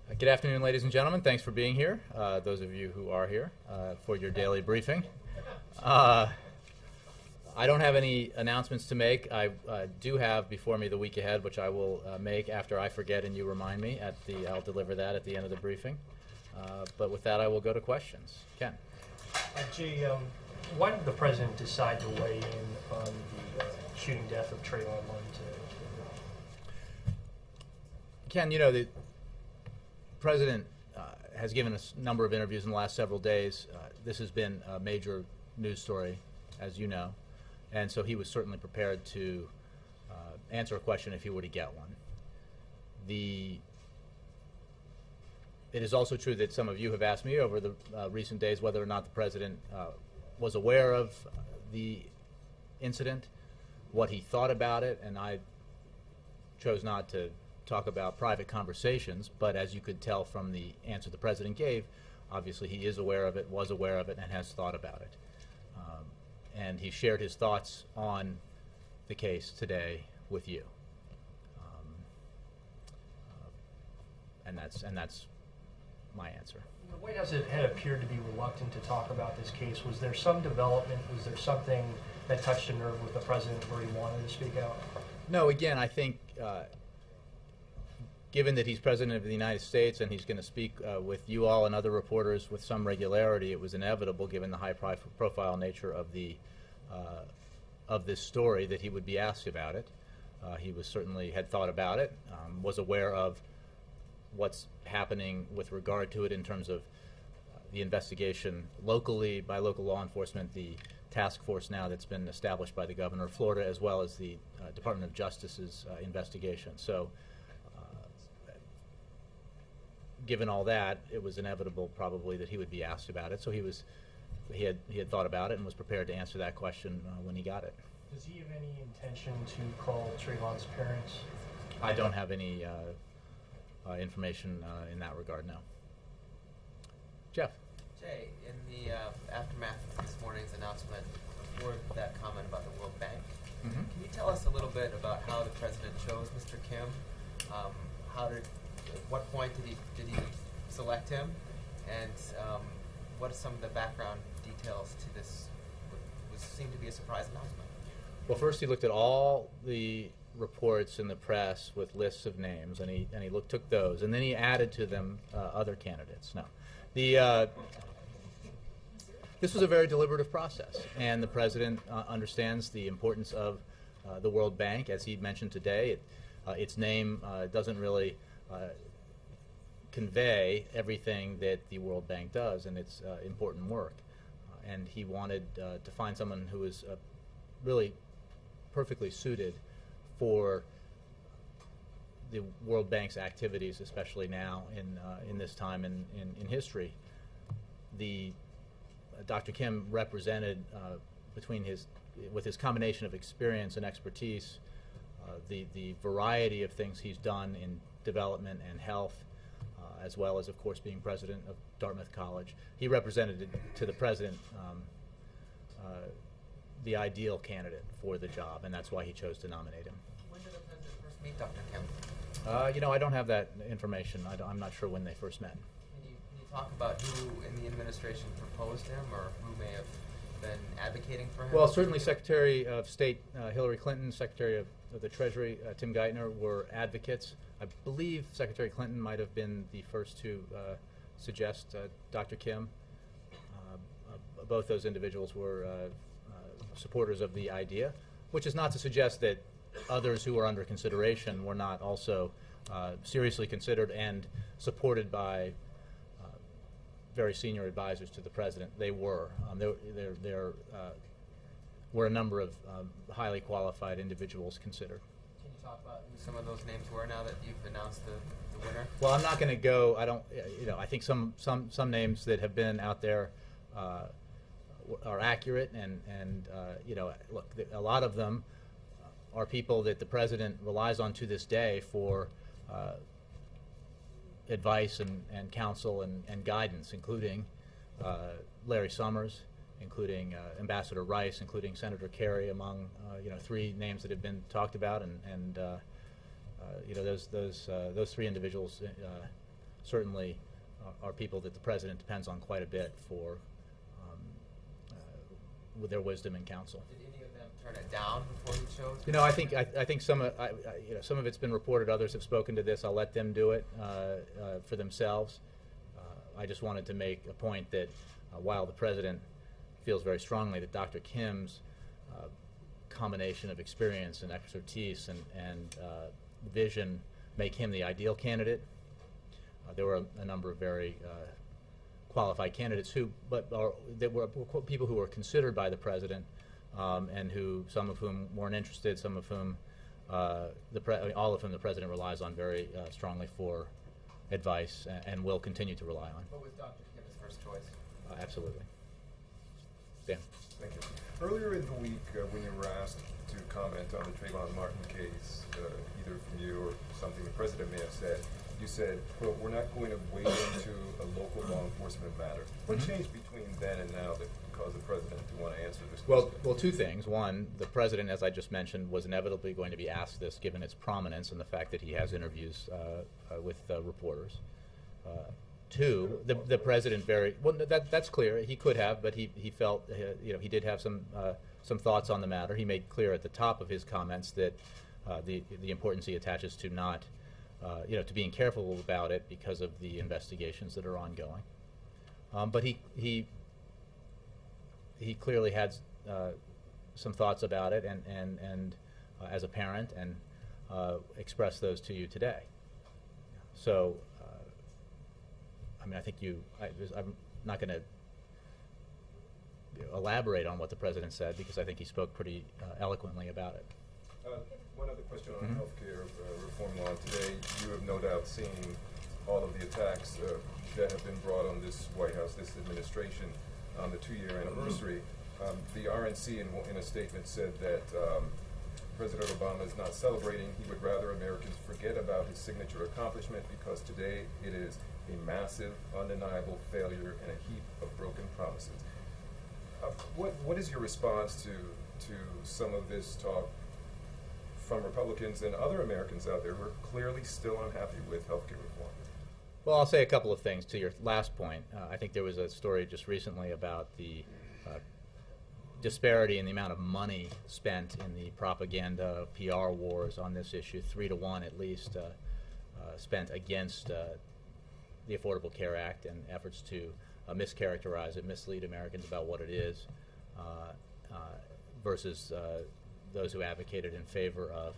Good afternoon, ladies and gentlemen. Thanks for being here, those of you who are here for your daily briefing. I don't have any announcements to make. I do have before me the week ahead, which I will make after I forget and you remind me. I'll deliver that at the end of the briefing. But with that, I will go to questions. Ken. Jay, why did the president decide to weigh in on the shooting death of Trayvon today? Ken, you know, the president has given us a number of interviews in the last several days. This has been a major news story, as you know, and so he was certainly prepared to answer a question if he were to get one. It is also true that some of you have asked me over the recent days whether or not the president was aware of the incident, what he thought about it, and I chose not to talk about private conversations, but as you could tell from the answer the president gave, obviously he is aware of it, was aware of it, and has thought about it. And he shared his thoughts on the case today with you. And that's my answer. The White House had appeared to be reluctant to talk about this case. Was there some development? Was there something that touched a nerve with the president where he wanted to speak out? No, again, I think given that he's president of the United States and he's going to speak with you all and other reporters with some regularity, it was inevitable, given the high-profile nature of this story, that he would be asked about it. He certainly had thought about it, was aware of what's happening with regard to it in terms of the investigation locally by local law enforcement, the task force now that's been established by the governor of Florida, as well as the Department of Justice's investigation. So given all that, it was inevitable probably that he would be asked about it. So he had thought about it and was prepared to answer that question when he got it. Does he have any intention to call Trayvon's parents? I don't have any information in that regard now. Jeff. Jay, in the aftermath of this morning's announcement, before that comment about the World Bank, can you tell us a little bit about how the president chose Mr. Kim? At what point did he select him, and what are some of the background details to this? What seemed to be a surprise announcement. Well, first he looked at all the reports in the press with lists of names, and he took those, and then he added to them other candidates. Now, this was a very deliberative process, and the president understands the importance of the World Bank, as he mentioned today. Its name doesn't really convey everything that the World Bank does and its important work, and he wanted to find someone who was really perfectly suited for the World Bank's activities, especially now in this time in history. Dr. Kim represented, with his combination of experience and expertise, the variety of things he's done in development and health, as well as, of course, being president of Dartmouth College. He represented to the president the ideal candidate for the job, and that's why he chose to nominate him. When did the president first meet Dr. Kim? I don't have that information. I'm not sure when they first met. Can you talk about who in the administration proposed him, or who may have been advocating for him? Well, certainly Secretary of State Hillary Clinton, Secretary of the Treasury Tim Geithner were advocates. I believe Secretary Clinton might have been the first to suggest Dr. Kim. Both those individuals were supporters of the idea, which is not to suggest that others who are under consideration were not also seriously considered and supported by very senior advisors to the president. They were. There were a number of highly qualified individuals considered. Can you talk about who some of those names were now that you've announced the winner? Well, I'm not going to go. I don't. I think some names that have been out there are accurate, and look, a lot of them are people that the president relies on to this day for advice and counsel and guidance, including Larry Summers, including Ambassador Rice, including Senator Kerry, among three names that have been talked about, and those three individuals certainly are people that the president depends on quite a bit for with their wisdom and counsel. Did any of them turn it down before he chose? You know, I think some some of it's been reported. Others have spoken to this. I'll let them do it for themselves. I just wanted to make a point that while the president feels very strongly that Dr. Kim's combination of experience and expertise and vision make him the ideal candidate, there were a number of very qualified candidates that were people who were considered by the president, and some of whom weren't interested, some of whom all of whom the president relies on very strongly for advice and will continue to rely on. What was Dr. Kim's first choice? Absolutely. Dan. Thank you. Earlier in the week, when you were asked to comment on the Trayvon Martin case, either from you or something the president may have said, you said, quote, "We're not going to wade into a local law enforcement matter." What changed between then and now that caused the president to want to answer this question? Well, two things. One, the president, as I just mentioned, was inevitably going to be asked this, given its prominence and the fact that he has interviews with reporters. Two, the president that's clear. He could have, but he felt he did have some thoughts on the matter. He made clear at the top of his comments that the importance he attaches to not to being careful about it because of the investigations that are ongoing. But he clearly had some thoughts about it and as a parent and expressed those to you today. So. I mean, I think I'm not going to elaborate on what the president said because I think he spoke pretty eloquently about it. One other question on healthcare reform law. Today, you have no doubt seen all of the attacks that have been brought on this Whitehouse, this administration, on the 2-year anniversary. The RNC, in a statement, said that President Obama is not celebrating. He would rather Americans forget about his signature accomplishment because today it is a massive, undeniable failure and a heap of broken promises. What is your response to some of this talk from Republicans and other Americans out there who are clearly still unhappy with healthcare reform? Well, I'll say a couple of things to your last point. I think there was a story just recently about the disparity in the amount of money spent in the propaganda PR wars on this issue, 3-to-1 at least, spent against the Affordable Care Act and efforts to mischaracterize it, mislead Americans about what it is, versus those who advocated in favor of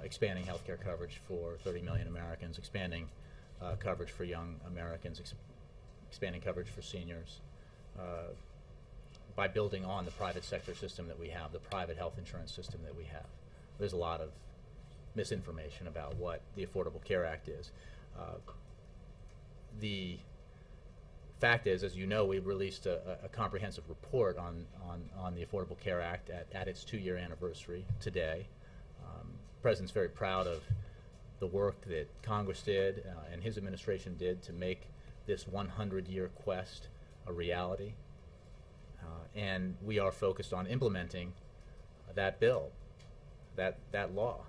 expanding health care coverage for 30 million Americans, expanding coverage for young Americans, expanding coverage for seniors, by building on the private sector system that we have, the private health insurance system that we have. There's a lot of misinformation about what the Affordable Care Act is. The fact is, as you know, we released a comprehensive report on the Affordable Care Act at its 2-year anniversary today. The President's very proud of the work that Congress did and his administration did to make this 100-year quest a reality. And we are focused on implementing that bill, that law.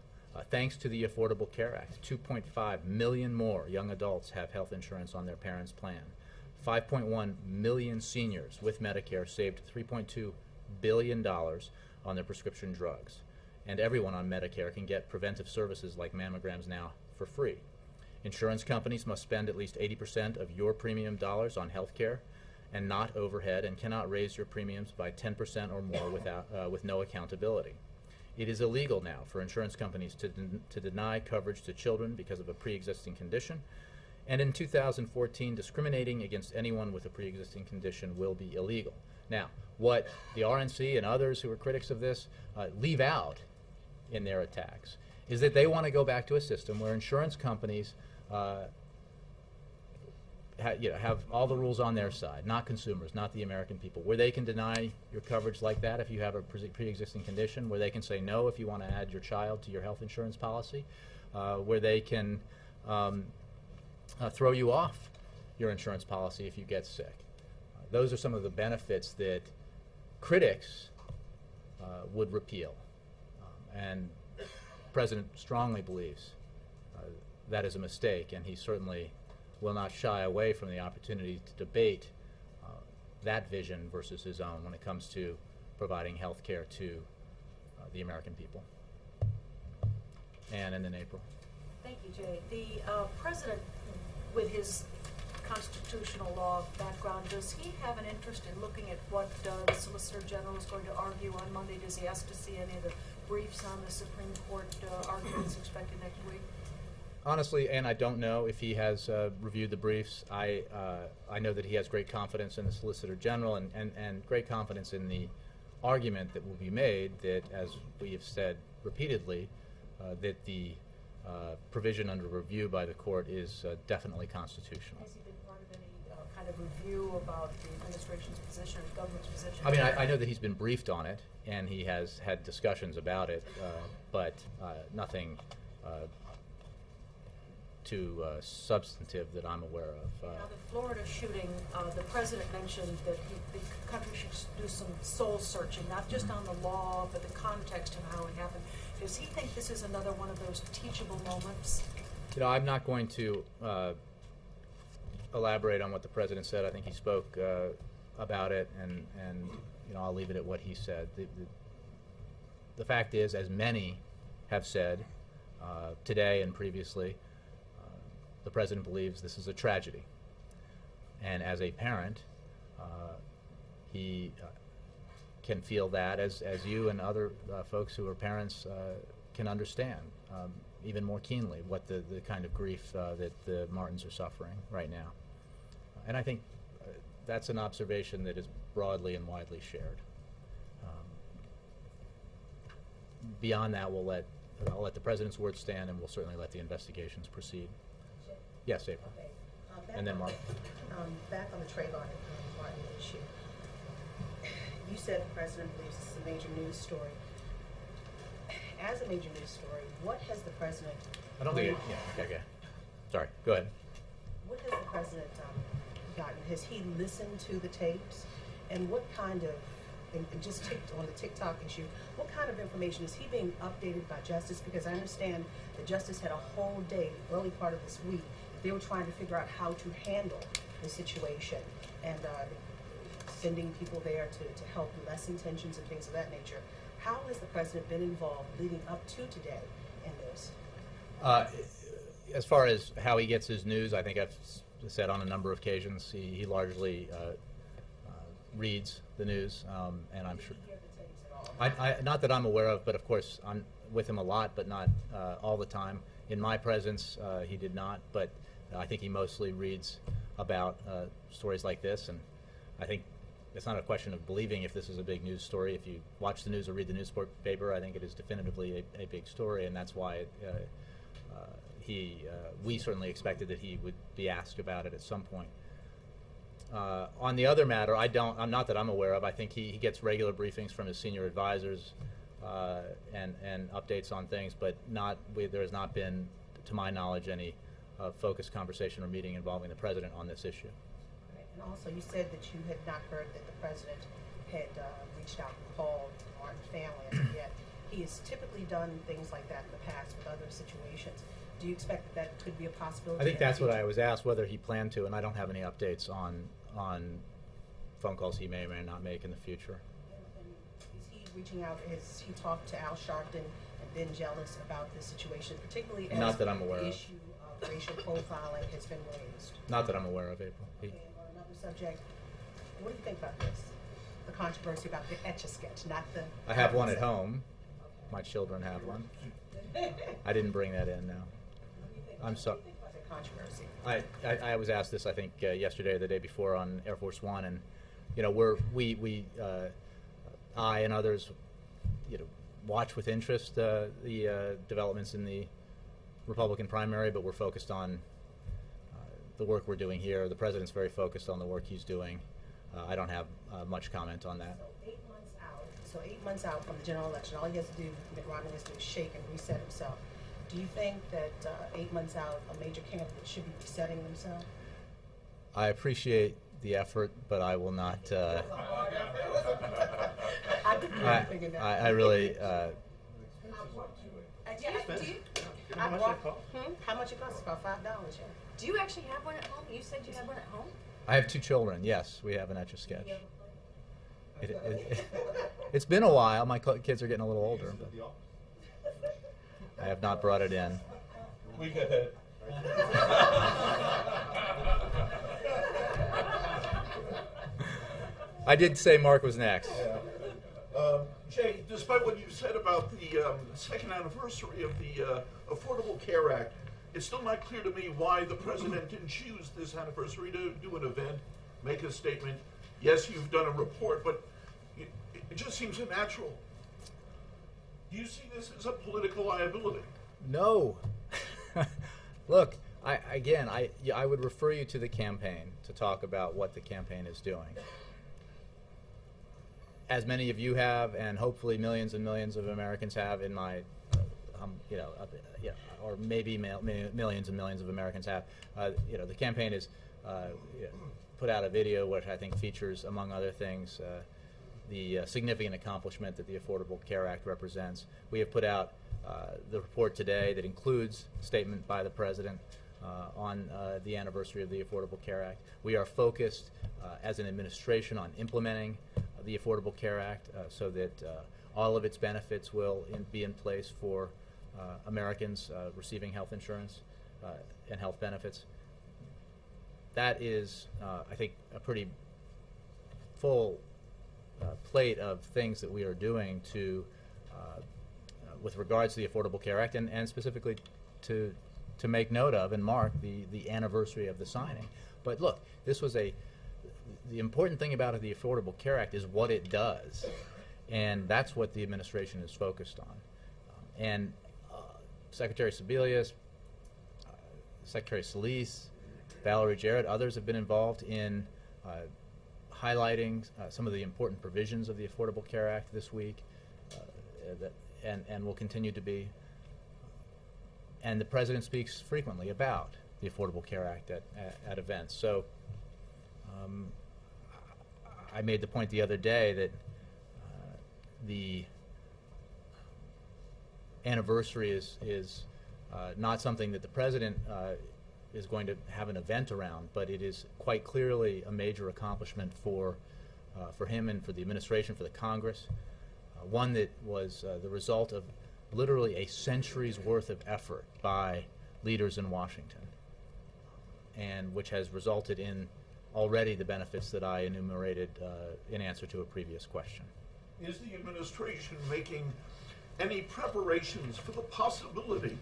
Thanks to the Affordable Care Act, 2.5 million more young adults have health insurance on their parents' plan. 5.1 million seniors with Medicare saved $3.2 billion on their prescription drugs. And everyone on Medicare can get preventive services like mammograms now for free. Insurance companies must spend at least 80% of your premium dollars on health care and not overhead, and cannot raise your premiums by 10% or more with no accountability. It is illegal now for insurance companies to deny coverage to children because of a pre-existing condition, and in 2014, discriminating against anyone with a pre-existing condition will be illegal. Now, what the RNC and others who are critics of this leave out in their attacks is that they want to go back to a system where insurance companies have all the rules on their side, not consumers, not the American people, where they can deny your coverage like that if you have a pre-existing condition, where they can say no if you want to add your child to your health insurance policy, where they can throw you off your insurance policy if you get sick. Those are some of the benefits that critics would repeal. And the President strongly believes that is a mistake, and he certainly will not shy away from the opportunity to debate that vision versus his own when it comes to providing health care to the American people. And then April. Thank you, Jay. The president, with his constitutional law background, does he have an interest in looking at what the Solicitor General is going to argue on Monday? Does he ask to see any of the briefs on the Supreme Court arguments expected next week? Honestly, and I don't know if he has reviewed the briefs. I know that he has great confidence in the Solicitor General and great confidence in the argument that will be made that, as we have said repeatedly, that the provision under review by the court is definitely constitutional. Has he been part of any kind of review about the administration's position, the government's position? I mean, I know that he's been briefed on it, and he has had discussions about it, but nothing too substantive that I'm aware of. Now, the Florida shooting, the president mentioned that the country should do some soul searching, not just on the law, but the context of how it happened. Does he think this is another one of those teachable moments? You know, I'm not going to elaborate on what the president said. I think he spoke about it, and you know, I'll leave it at what he said. The fact is, as many have said today and previously, the president believes this is a tragedy. And as a parent, he can feel that, as you and other folks who are parents can understand even more keenly what the kind of grief that the Martins are suffering right now. And I think that's an observation that is broadly and widely shared. Beyond that, I'll let the president's word stand, and we'll certainly let the investigations proceed. Yes, April. Okay. And then Mark. Back on the trayvon Martin issue. You said the president believes this is a major news story. As a major news story, what has the president... I don't think it... Yeah, okay. Sorry, go ahead. What has the president gotten? Has he listened to the tapes? And what kind of... And just on the TikTok issue, what kind of information is he being updated by Justice? Because I understand that Justice had a whole day, early part of this week, they were trying to figure out how to handle the situation and sending people there to help lessen tensions and things of that nature. How has the president been involved leading up to today in this? As far as how he gets his news, I think I've said on a number of occasions, he largely reads the news, and I'm sure. Not that I'm aware of, but of course I'm with him a lot, but not all the time. In my presence, he did not, but I think he mostly reads about stories like this, and I think it's not a question of believing if this is a big news story. If you watch the news or read the newspaper, I think it is definitively a big story, and that's why we certainly expected that he would be asked about it at some point. On the other matter, I'm not that I'm aware of. I think he gets regular briefings from his senior advisors and updates on things, but there has not been, to my knowledge, any focused conversation or meeting involving the president on this issue. Right. And also, you said that you had not heard that the president had reached out and called the Martin family as of yet. He has typically done things like that in the past with other situations. Do you expect that could be a possibility? I think that's what I was asked, whether he planned to, and I don't have any updates on phone calls he may or may not make in the future. And is he reaching out? Has he talked to Al Sharpton and been jealous about this situation, particularly as not that I'm aware the of. issue of racial profiling has been raised? Not that I'm aware of, April. Okay, on another subject, what do you think about this? The controversy about the Etch-a-Sketch, not the... I have one at home. My children have one. I didn't bring that in, no. I'm sorry. I was asked this, I think, yesterday or the day before on Air Force One, and you know, I and others, you know, watch with interest the developments in the Republican primary, but we're focused on the work we're doing here. The president's very focused on the work he's doing. I don't have much comment on that. So 8 months out from the general election, all he has to do, Mitt Romney has to do is shake and reset himself. Do you think that 8 months out, a major candidate should be resetting themselves? I appreciate the effort, but I will not. I really. I bought, how much it costs? About $5, yeah. Do you actually have one at home? You said you had one at home? I have 2 children. Yes, we have an Etch-a-Sketch. It's been a while. My kids are getting a little older. I have not brought it in. We got it. I did say Mark was next. Yeah. Jay, despite what you said about the second anniversary of the Affordable Care Act, it's still not clear to me why the president didn't choose this anniversary to do an event, make a statement. Yes, you've done a report, but it just seems unnatural. Do you see this as a political liability? No. Look, I would refer you to the campaign to talk about what the campaign is doing. As many of you have, and hopefully millions and millions of Americans have in my, or maybe millions and millions of Americans have. The campaign has put out a video which I think features, among other things, the significant accomplishment that the Affordable Care Act represents. We have put out the report today that includes a statement by the President on the anniversary of the Affordable Care Act. We are focused as an administration on implementing the Affordable Care Act so that all of its benefits will be in place for Americans receiving health insurance and health benefits. That is, I think, a pretty full plate of things that we are doing to, with regards to the Affordable Care Act, and specifically to make note of and mark the anniversary of the signing. But look, this was the important thing about the Affordable Care Act is what it does, and that's what the administration is focused on. And Secretary Sebelius, Secretary Solis, Valerie Jarrett, others have been involved in highlighting some of the important provisions of the Affordable Care Act this week, and will continue to be. And the President speaks frequently about the Affordable Care Act at events. So I made the point the other day that the anniversary is not something that the President is going to have an event around, but it is quite clearly a major accomplishment for him and for the administration, for the Congress, one that was the result of literally a century's worth of effort by leaders in Washington, and which has resulted in already the benefits that I enumerated in answer to a previous question. Is the administration making any preparations for the possibility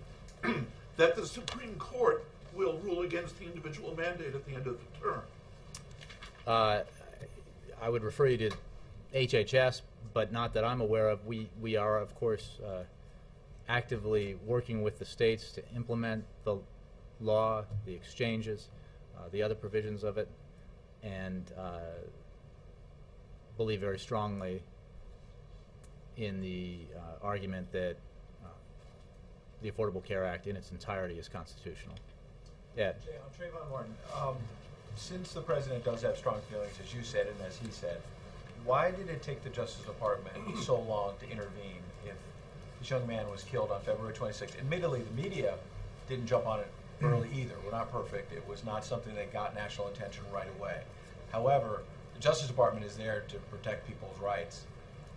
that the Supreme Court will rule against the individual mandate at the end of the term? I would refer you to HHS, but not that I'm aware of. We are, of course, actively working with the states to implement the law, the exchanges, the other provisions of it, and believe very strongly in the argument that the Affordable Care Act in its entirety is constitutional. Yeah. Jay, on Trayvon Martin, since the president does have strong feelings, as you said and as he said, why did it take the Justice Department so long to intervene if this young man was killed on February 26th? Admittedly, the media didn't jump on it early either. We're not perfect. It was not something that got national attention right away. However, the Justice Department is there to protect people's rights.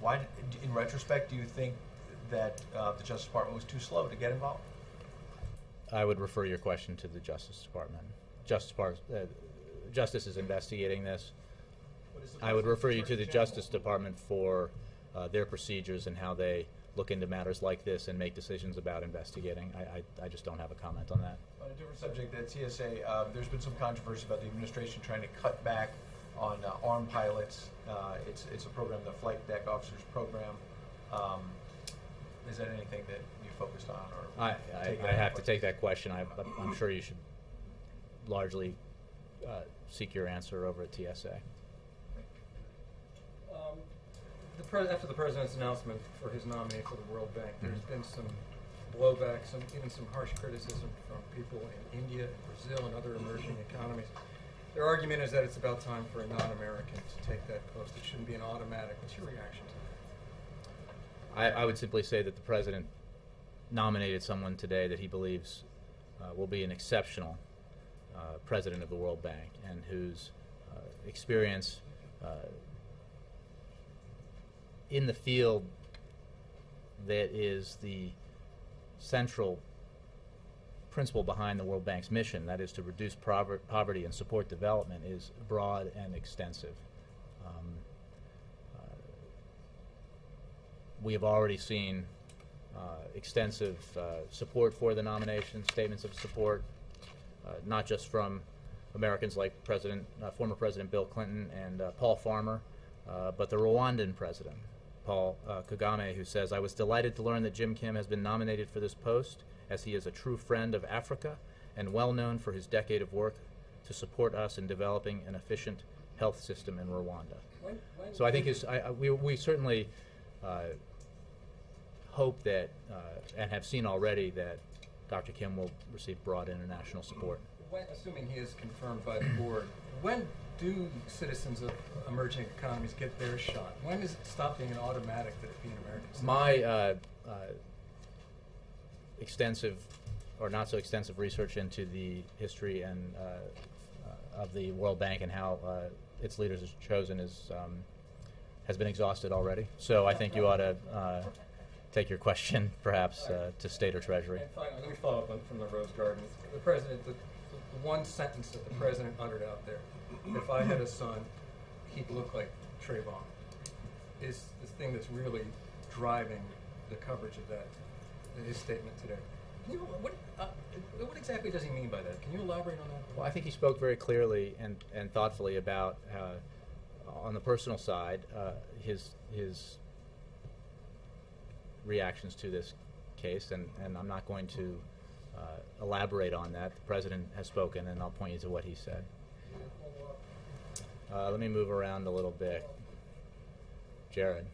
Why, in retrospect, do you think that the Justice Department was too slow to get involved? I would refer your question to the Justice Department. Justice is investigating this. I would refer you to the Justice Department for their procedures and how they look into matters like this and make decisions about investigating. I just don't have a comment on that. On a different subject, at TSA, there's been some controversy about the administration trying to cut back on armed pilots. It's a program, the Flight Deck Officers Program. Is that anything that you focused on? Or I have to take that question. I'm sure you should largely seek your answer over at TSA. After the president's announcement for his nominee for the World Bank, there's been some blowback, even some harsh criticism from people in India and Brazil and other emerging economies. Their argument is that it's about time for a non-American to take that post. It shouldn't be an automatic. What's your reaction to that? I would simply say that the president nominated someone today that he believes will be an exceptional president of the World Bank, and whose experience in the field that is the central principle behind the World Bank's mission, that is to reduce poverty and support development, is broad and extensive. We have already seen extensive support for the nomination, statements of support, not just from Americans like former President Bill Clinton and Paul Farmer, but the Rwandan president, Paul Kagame, who says, "I was delighted to learn that Jim Kim has been nominated for this post, as he is a true friend of Africa and well known for his decade of work to support us in developing an efficient health system in Rwanda." So I think we certainly hope that, and have seen already, that Dr. Kim will receive broad international support. Assuming he is confirmed by the board, when do citizens of emerging economies get their shot? When does it stop being an automatic that it be an American citizen? My extensive, or not so extensive, research into the history and of the World Bank and how its leaders is chosen has been exhausted already. So I think you ought to take your question, perhaps, to State or Treasury. And finally, let me follow up from the Rose Garden. The president, the one sentence that the president uttered out there: "If I had a son, he'd look like Trayvon," is the thing that's really driving the coverage of that, his statement today. What exactly does he mean by that? Can you elaborate on that? Well, I think he spoke very clearly and thoughtfully about, on the personal side, his reactions to this case, and I'm not going to elaborate on that. The president has spoken, and I'll point you to what he said. Let me move around a little bit. Jared,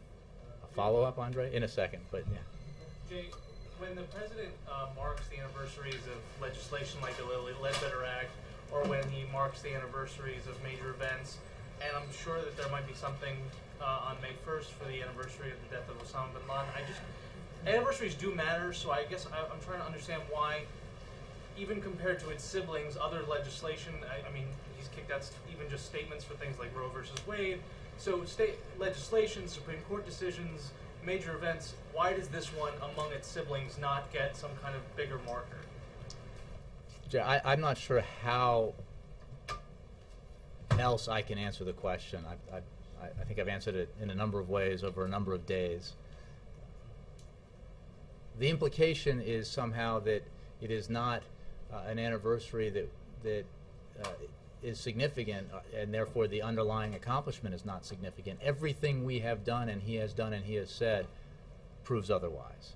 a follow-up, Andre? In a second, but yeah. Jay, when the president marks the anniversaries of legislation like the Ledbetter Act, or when he marks the anniversaries of major events, and I'm sure that there might be something on May 1st for the anniversary of the death of Osama bin Laden, anniversaries do matter, so I guess I'm trying to understand why, even compared to its siblings, other legislation, I mean, he's kicked out even just statements for things like Roe versus Wade. So state legislation, Supreme Court decisions, major events, why does this one among its siblings not get some kind of bigger marker? I'm not sure how else I can answer the question. I think I've answered it in a number of ways over a number of days. The implication is somehow that it is not an anniversary that is significant, and therefore the underlying accomplishment is not significant. Everything we have done and he has said proves otherwise.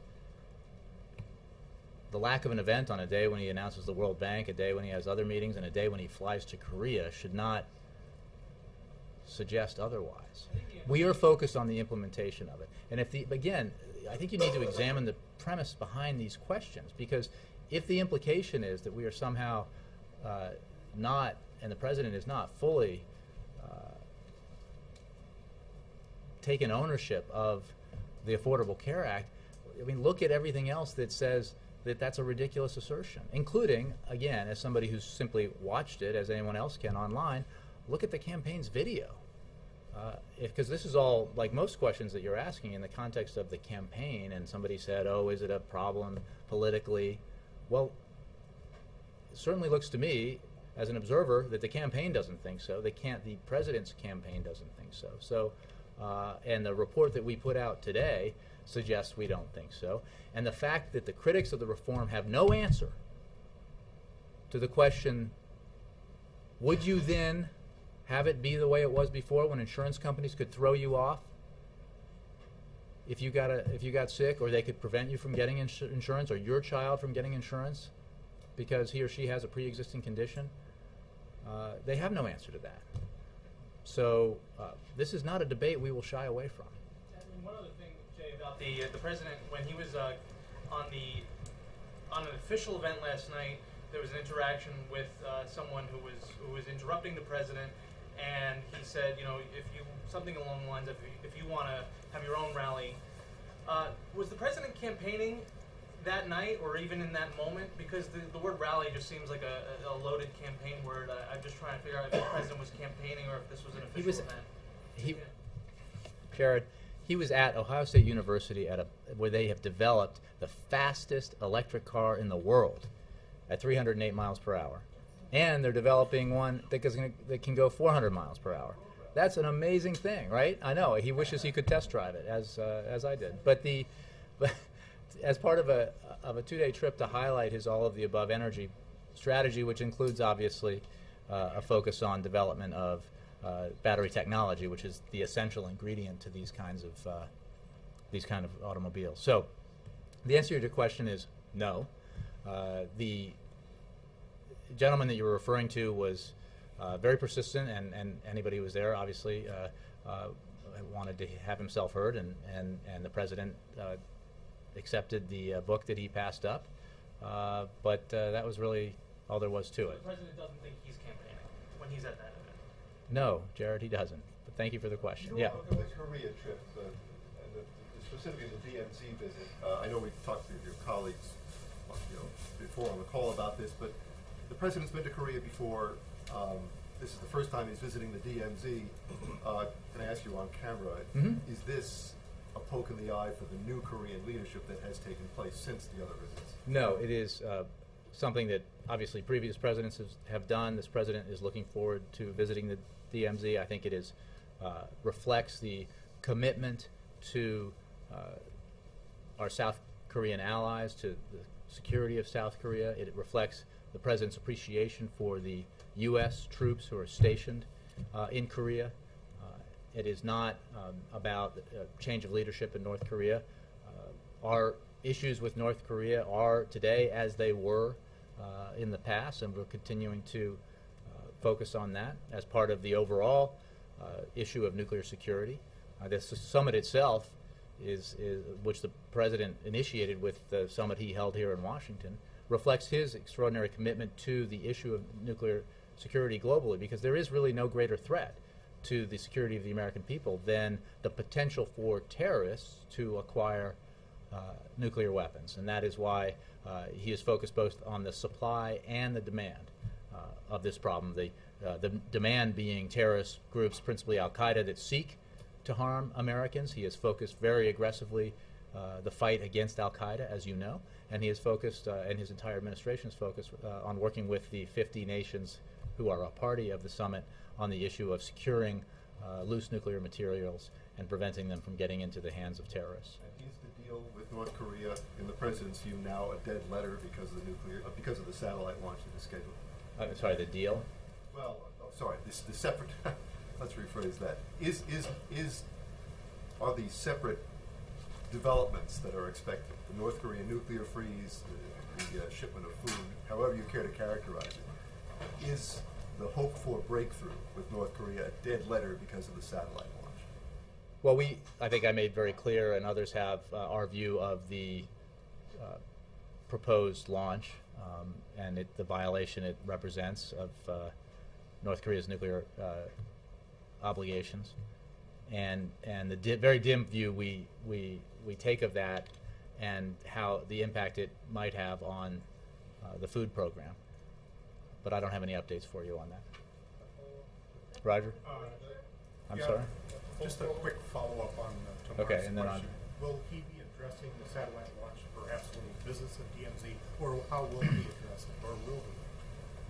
The lack of an event on a day when he announces the World Bank, a day when he has other meetings, and a day when he flies to Korea should not suggest otherwise. We are focused on the implementation of it. And again, I think you need to examine the premise behind these questions, because if the implication is that we are somehow not, and the president is not fully taken ownership of the Affordable Care Act, I mean, look at everything else that says that that's a ridiculous assertion, including, again, as somebody who's simply watched it, as anyone else can online, look at the campaign's video. Because this is all, like most questions that you're asking, in the context of the campaign, and somebody said, oh, is it a problem politically? Well, it certainly looks to me, as an observer, that the campaign doesn't think so. The president's campaign doesn't think so. So, and the report that we put out today suggests we don't think so. And the fact that the critics of the reform have no answer to the question, would you then have it be the way it was before, when insurance companies could throw you off if you got sick, or they could prevent you from getting insurance, or your child from getting insurance because he or she has a pre-existing condition? They have no answer to that. So this is not a debate we will shy away from. And one other thing, Jay, about the president, when he was on an official event last night, there was an interaction with someone who was interrupting the president, and he said, you know, something along the lines of, if you want to have your own rally. Was the president campaigning that night or even in that moment? Because the word rally just seems like a loaded campaign word. I'm just trying to figure out if the president was campaigning or if this was an official event. Jared, he was at Ohio State University where they have developed the fastest electric car in the world at 308 miles per hour. And they're developing one that can go 400 miles per hour. That's an amazing thing, right? I know. He wishes he could test drive it, as I did. But as part of a 2-day trip to highlight his all-of-the-above energy strategy, which includes, obviously, a focus on development of battery technology, which is the essential ingredient to these kind of automobiles. So the answer to your question is no. The gentleman that you were referring to was very persistent, and anybody who was there obviously wanted to have himself heard, and the president accepted the book that he passed up. But that was really all there was to it. The president doesn't think he's campaigning when he's at that event. No, Jared, he doesn't. But thank you for the question. Yeah. The Korea trip, and specifically the DMZ visit. I know we've talked to your colleagues, before on the call about this, but the president's been to Korea before. This is the first time he's visiting the DMZ. Can I ask you on camera? Mm-hmm. Is this a poke in the eye for the new Korean leadership that has taken place since the other visits? No, it is something that obviously previous presidents have done. This president is looking forward to visiting the DMZ. I think it reflects the commitment to our South Korean allies, to the security of South Korea. It reflects the president's appreciation for the U.S. troops who are stationed in Korea. It is not about a change of leadership in North Korea. Our issues with North Korea are today as they were in the past, and we're continuing to focus on that as part of the overall issue of nuclear security. The summit itself, which the president initiated with the summit he held here in Washington, reflects his extraordinary commitment to the issue of nuclear security globally, because there is really no greater threat to the security of the American people than the potential for terrorists to acquire nuclear weapons. And that is why he is focused both on the supply and the demand of this problem. The demand being terrorist groups, principally Al-Qaeda, that seek to harm Americans. He has focused very aggressively the fight against Al-Qaeda, as you know, and he is focused, and his entire administration is focused on working with the 50 nations who are a party of the summit on the issue of securing loose nuclear materials and preventing them from getting into the hands of terrorists. And is the deal with North Korea, in the president's view, now a dead letter because of the satellite launch that is scheduled? Sorry, the deal? Well, the separate. Let's rephrase that. Are these separate developments that are expected? The North Korean nuclear freeze, the shipment of food, however you care to characterize it, is the hope for breakthrough with North Korea a dead letter because of the satellite launch? Well, I think I made very clear, and others have, our view of the proposed launch and the violation it represents of North Korea's nuclear obligations, and the very dim view we take of that, and how the impact it might have on the food program. But I don't have any updates for you on that. Roger? I'm sorry? Just a quick follow-up on Tomar's Okay, and then question. Will he be addressing the satellite launch perhaps when he visits the DMZ, or how will he address it, or will he?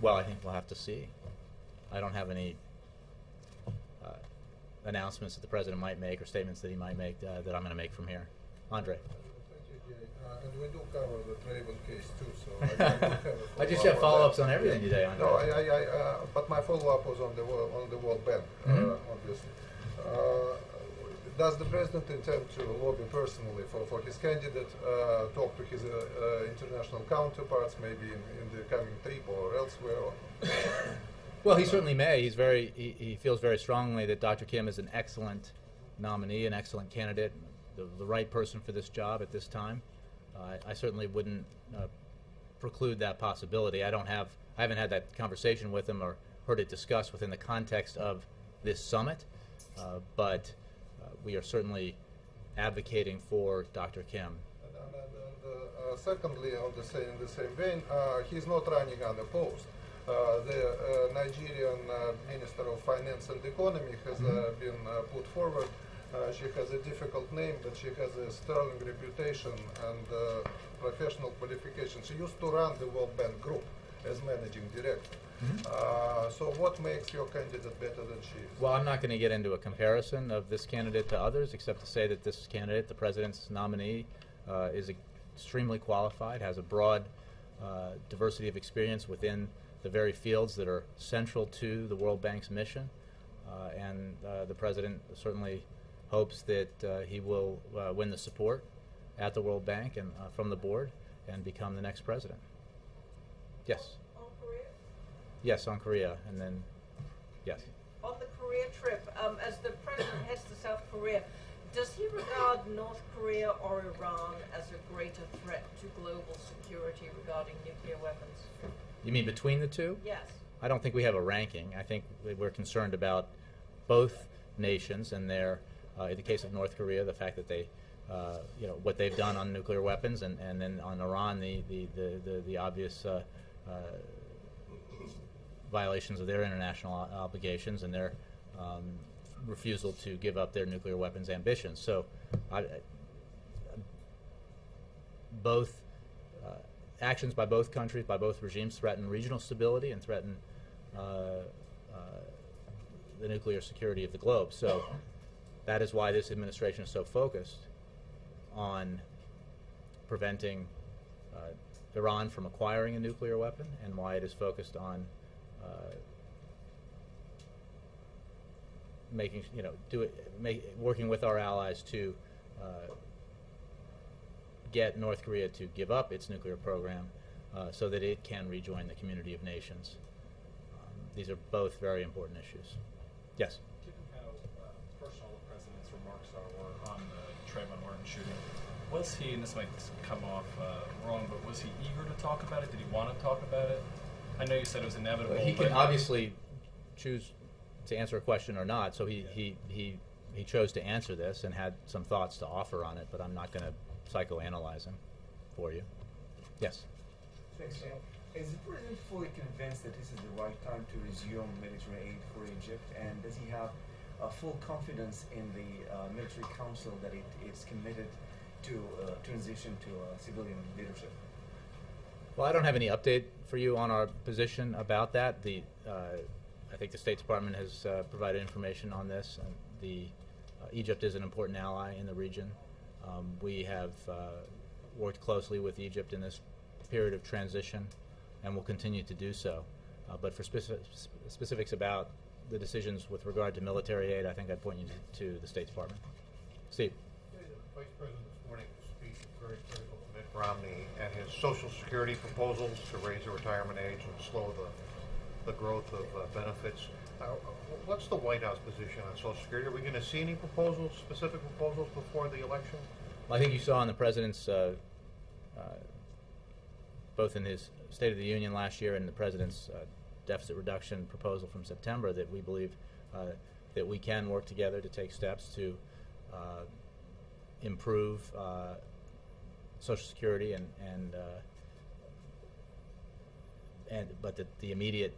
Well, I think we'll have to see. I don't have any announcements that the president might make or statements that he might make that I'm going to make from here. Andre. And we do cover the trayvon case too, so I just have follow-ups on everything today, Andre. No, but my follow-up was on the World Bank, obviously. Does the president intend to lobby personally for his candidate, talk to his international counterparts, maybe in the coming trip or elsewhere? Well, he certainly may. He feels very strongly that Dr. Kim is an excellent nominee, an excellent candidate, the right person for this job at this time. I certainly wouldn't preclude that possibility. I haven't had that conversation with him or heard it discussed within the context of this summit, but we are certainly advocating for Dr. Kim. Secondly, in the same vein, he's not running unopposed. The Nigerian Minister of Finance and Economy has been put forward. She has a difficult name, but she has a sterling reputation and professional qualifications. She used to run the World Bank Group as managing director. So what makes your candidate better than she is? Well, I'm not going to get into a comparison of this candidate to others, except to say that this candidate, the president's nominee, is extremely qualified, has a broad diversity of experience within the very fields that are central to the World Bank's mission, and the president certainly hopes that he will win the support at the World Bank and from the board and become the next president. Yes. On Korea? Yes, on Korea, and then, yes. On the Korea trip, as the president heads to South Korea, does he regard North Korea or Iran as a greater threat to global security regarding nuclear weapons? You mean between the two? Yes. I don't think we have a ranking. I think we're concerned about both nations and their, in the case of North Korea, the fact that they, what they've done on nuclear weapons, and then on Iran, the obvious violations of their international obligations and their refusal to give up their nuclear weapons ambitions. So, both actions by both countries, by both regimes, threaten regional stability and threaten the nuclear security of the globe. So that is why this administration is so focused on preventing Iran from acquiring a nuclear weapon, and why it is focused on working with our allies to get North Korea to give up its nuclear program so that it can rejoin the community of nations. These are both very important issues. Yes? Given how personal the president's remarks were on the Trayvon Martin shooting, was he, and this might come off wrong, but was he eager to talk about it? Did he want to talk about it? I know you said it was inevitable. He can obviously choose to answer a question or not, so he chose to answer this and had some thoughts to offer on it, but I'm not going to psychoanalyze him for you. Yes? Thanks, Sam. Is the president fully convinced that this is the right time to resume military aid for Egypt, and does he have full confidence in the military council that it is committed to transition to civilian leadership? Well, I don't have any update for you on our position about that. I think the State Department has provided information on this. And Egypt is an important ally in the region. We have worked closely with Egypt in this period of transition, and will continue to do so. But for specifics about the decisions with regard to military aid, I think I'd point you to the State Department. Steve. The Vice President this morning speech was very critical to Mitt Romney and his Social Security proposals to raise the retirement age and slow the growth of benefits. What's the White House position on Social Security? Are we going to see any proposals, specific proposals, before the election? Well, I think you saw in the President's, both in his State of the Union last year and the President's deficit reduction proposal from September, that we believe that we can work together to take steps to improve Social Security but that the immediate,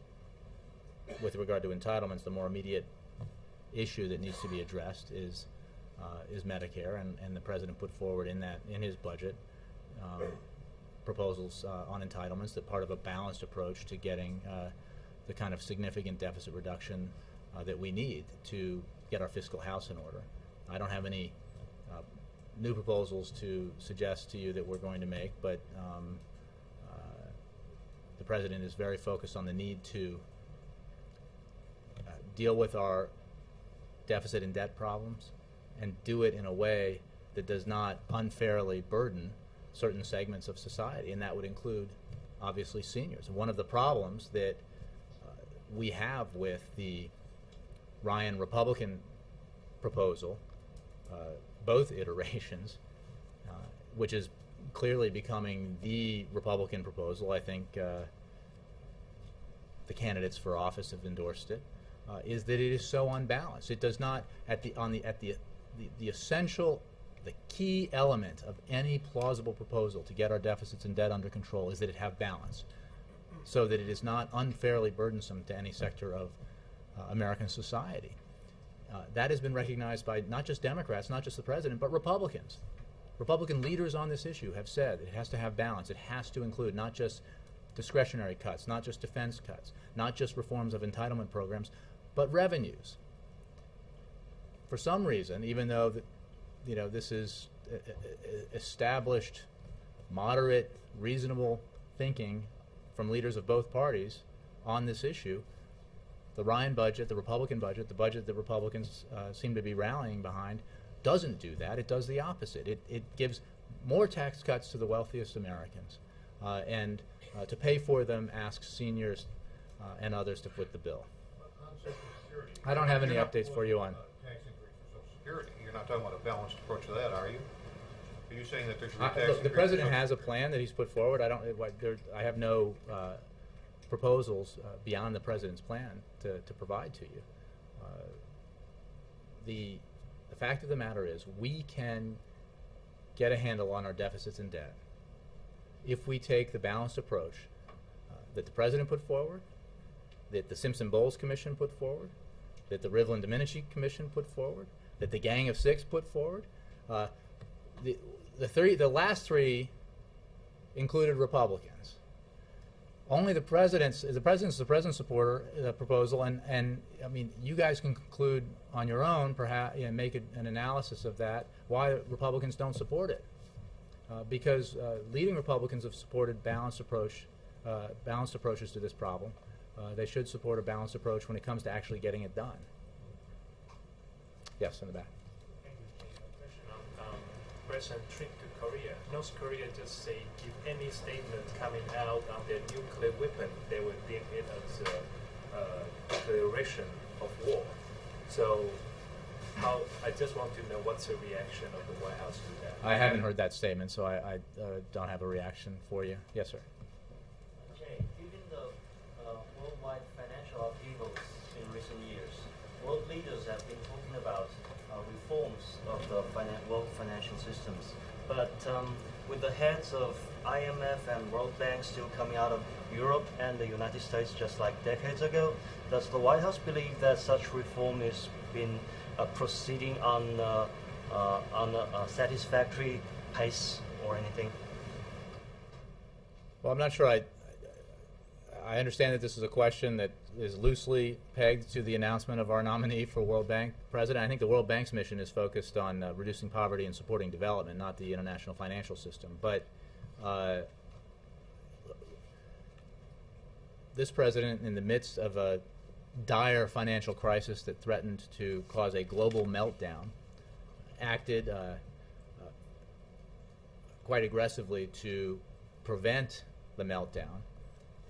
with regard to entitlements, the more immediate issue that needs to be addressed is Medicare, and the President put forward in his budget proposals on entitlements that part of a balanced approach to getting the kind of significant deficit reduction that we need to get our fiscal house in order. I don't have any new proposals to suggest to you that we're going to make, but the President is very focused on the need to deal with our deficit and debt problems and do it in a way that does not unfairly burden certain segments of society, and that would include, obviously, seniors. One of the problems that we have with the Ryan Republican proposal, both iterations, which is clearly becoming the Republican proposal, I think the candidates for office have endorsed it, is that it is so unbalanced. It does not, the essential the key element of any plausible proposal to get our deficits and debt under control is that it have balance, so that it is not unfairly burdensome to any sector of American society. That has been recognized by not just Democrats, not just the president, but Republicans. Republican leaders on this issue have said it has to have balance. It has to include not just discretionary cuts, not just defense cuts, not just reforms of entitlement programs, but revenues. For some reason, even though this is established, moderate, reasonable thinking from leaders of both parties on this issue, the Ryan budget, the Republican budget, the budget that Republicans seem to be rallying behind, doesn't do that. It does the opposite. It gives more tax cuts to the wealthiest Americans, and to pay for them asks seniors and others to foot the bill. I don't have any updates for you on. Tax increase for Social Security. You're not talking about a balanced approach to that, are you? Are you saying that there's a tax Look, the president has a plan that he's put forward. I have no proposals beyond the president's plan to provide to you. The fact of the matter is, we can get a handle on our deficits and debt if we take the balanced approach that the president put forward, that the Simpson-Bowles Commission put forward, that the Rivlin-Domenici Commission put forward, that the Gang of Six put forward. The last three included Republicans. Only the president's supporter the proposal, and I mean, you guys can conclude on your own, perhaps, make an analysis of that, why Republicans don't support it. Because leading Republicans have supported balanced approaches to this problem. They should support a balanced approach when it comes to actually getting it done. Yes, in the back. Thank you. Question on President trip to Korea. North Korea just say if any statement coming out on their nuclear weapon, they will deem it as a declaration of war. So, I just want to know what's the reaction of the White House to that. I haven't heard that statement, so I don't have a reaction for you. Yes, sir. Okay, given the worldwide financial upheavals in recent years, world leaders have been talking about reforms of the world financial systems. But with the heads of IMF and World Bank still coming out of Europe and the United States just like decades ago, does the White House believe that such reform is been proceeding on a satisfactory pace or anything? Well, I'm not sure I understand that this is a question that is loosely pegged to the announcement of our nominee for World Bank president. I think the World Bank's mission is focused on reducing poverty and supporting development, not the international financial system. But this president, in the midst of a dire financial crisis that threatened to cause a global meltdown, acted quite aggressively to prevent the meltdown,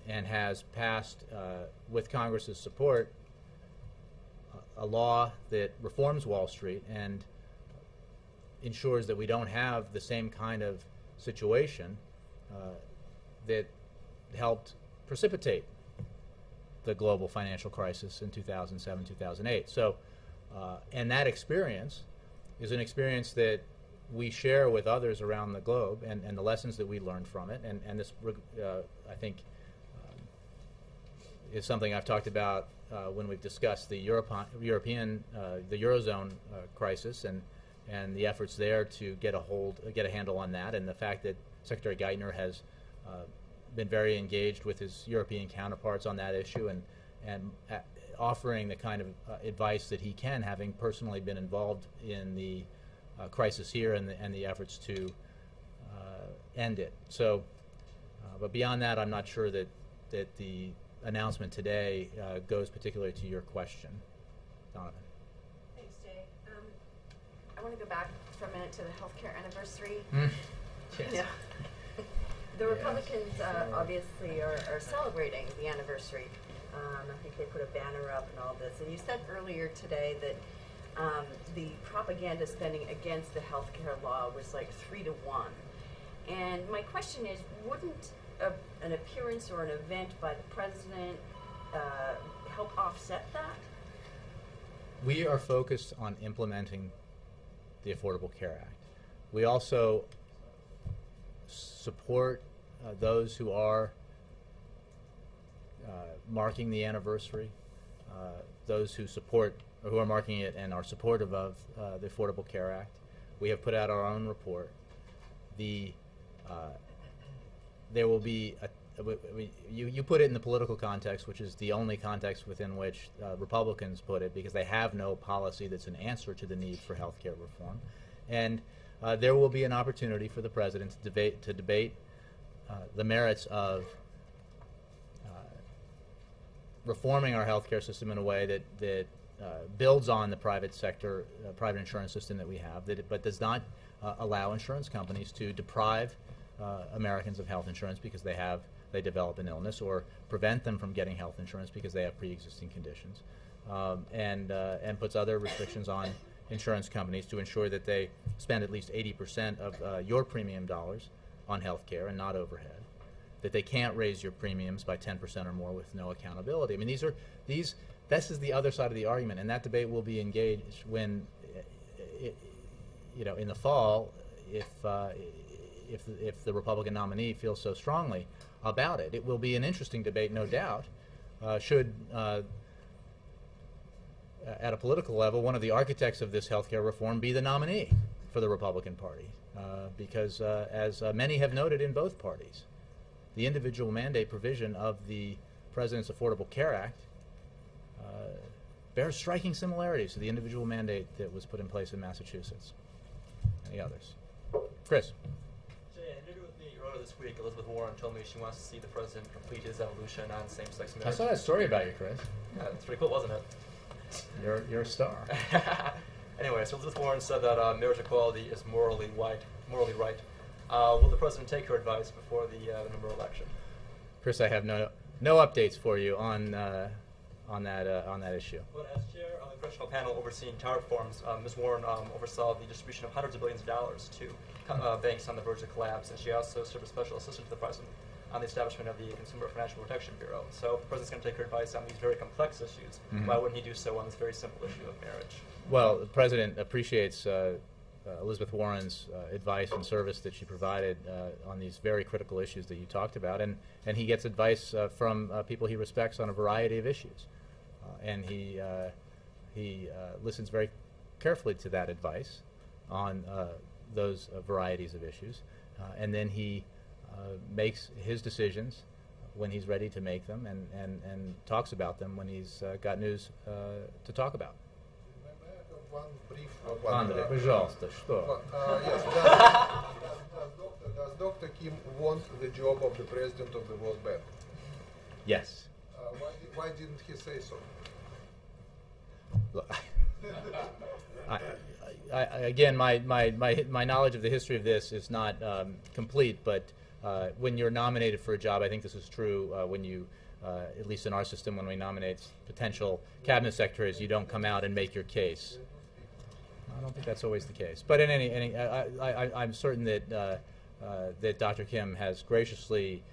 and has passed, with Congress's support, a law that reforms Wall Street and ensures that we don't have the same kind of situation that helped precipitate the global financial crisis in 2007, 2008. So, and that experience is an experience that we share with others around the globe, and the lessons that we learned from it. And this, I think, is something I've talked about when we've discussed the the Eurozone crisis and the efforts there to get a handle on that, and the fact that Secretary Geithner has been very engaged with his European counterparts on that issue, and offering the kind of advice that he can, having personally been involved in the crisis here and the efforts to end it. So, but beyond that, I'm not sure that the announcement today goes particularly to your question, Donovan. Thanks, Jay. I want to go back for a minute to the healthcare anniversary. Yes. Yeah. The Republicans obviously are celebrating the anniversary. I think they put a banner up and all this. And you said earlier today that the propaganda spending against the healthcare law was like 3 to 1. And my question is, wouldn't an appearance or an event by the president help offset that? We are focused on implementing the Affordable Care Act. We also support those who are marking the anniversary, those who support or who are marking it and are supportive of the Affordable Care Act. We have put out our own report. There will be you put it in the political context, which is the only context within which Republicans put it, because they have no policy that's an answer to the need for health care reform. And there will be an opportunity for the president to debate the merits of reforming our health care system in a way that builds on the private sector, private insurance system that we have, but does not allow insurance companies to deprive Americans of health insurance because they develop an illness, or prevent them from getting health insurance because they have pre-existing conditions, and puts other restrictions on insurance companies to ensure that they spend at least 80% of your premium dollars on health care and not overhead, that they can't raise your premiums by 10% or more with no accountability. I mean, this is the other side of the argument, and that debate will be engaged when, in the fall, if the Republican nominee feels so strongly about it. It will be an interesting debate, no doubt. Should, at a political level, one of the architects of this health care reform be the nominee for the Republican Party? Because, as many have noted in both parties, the individual mandate provision of the President's Affordable Care Act bears striking similarities to the individual mandate that was put in place in Massachusetts. Any others? Chris. Jay, in an interview with me earlier this week, Elizabeth Warren told me she wants to see the president complete his evolution on same-sex marriage. I saw that story about you, Chris. Yeah, it's pretty cool, wasn't it? You're a star. Anyway, so Elizabeth Warren said that marriage equality is morally right. Will the president take her advice before the November election? Chris, I have no updates for you on that issue. But as chair of the congressional panel overseeing tower reforms, Ms. Warren oversaw the distribution of hundreds of billions of dollars to banks on the verge of collapse, and she also served as special assistant to the president on the establishment of the Consumer Financial Protection Bureau. So if the president's going to take her advice on these very complex issues, why wouldn't he do so on this very simple issue of marriage? Well, the president appreciates Elizabeth Warren's advice and service that she provided on these very critical issues that you talked about, and he gets advice from people he respects on a variety of issues, and he listens very carefully to that advice on those varieties of issues, and then he makes his decisions when he's ready to make them, and talks about them when he's got news to talk about. One brief Andrei, пожалуйста, что? Yes, does Dr. Kim want the job of the president of the World Bank? Yes. Why didn't he say so? Look, again, my knowledge of the history of this is not complete, but when you're nominated for a job, I think this is true when you, at least in our system, when we nominate potential cabinet secretaries, you don't come out and make your case. I don't think that's always the case. But in I'm certain that Dr. Kim has graciously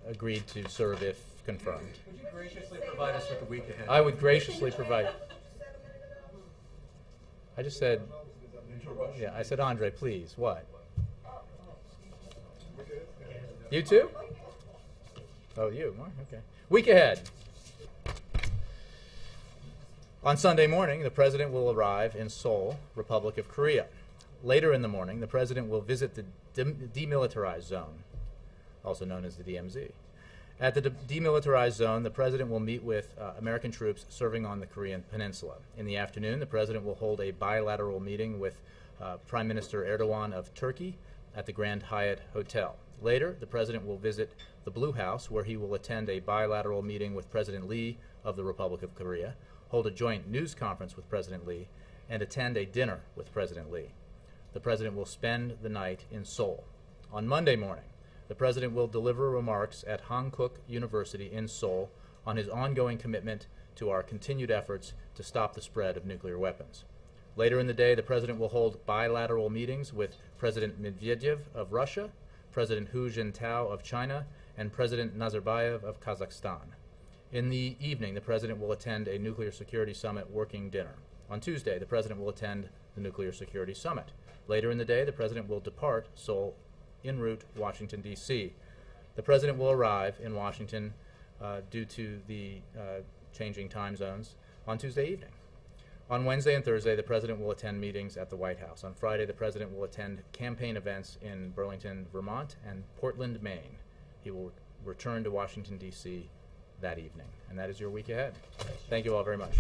agreed to serve if confirmed. Would you graciously provide us with the week ahead? I would graciously provide. I just said, yeah, I said, Andre, please, what? You too? Oh, you, Mark, okay. Week ahead. On Sunday morning, the president will arrive in Seoul, Republic of Korea. Later in the morning, the president will visit the demilitarized zone, also known as the DMZ. At the demilitarized zone, the president will meet with American troops serving on the Korean peninsula. In the afternoon, the president will hold a bilateral meeting with Prime Minister Erdogan of Turkey at the Grand Hyatt Hotel. Later, the president will visit the Blue House, where he will attend a bilateral meeting with President Lee of the Republic of Korea, hold a joint news conference with President Lee, and attend a dinner with President Lee. The president will spend the night in Seoul. On Monday morning, the president will deliver remarks at Hankook University in Seoul on his ongoing commitment to our continued efforts to stop the spread of nuclear weapons. Later in the day, the president will hold bilateral meetings with President Medvedev of Russia, President Hu Jintao of China, and President Nazarbayev of Kazakhstan. In the evening, the president will attend a nuclear security summit working dinner. On Tuesday, the President will attend the Nuclear Security Summit. Later in the day, the President will depart Seoul en route Washington, D.C. The President will arrive in Washington due to the changing time zones on Tuesday evening. On Wednesday and Thursday, the President will attend meetings at the White House. On Friday, the President will attend campaign events in Burlington, Vermont, and Portland, Maine. He will return to Washington, D.C. that evening. And that is your week ahead. Thank you all very much.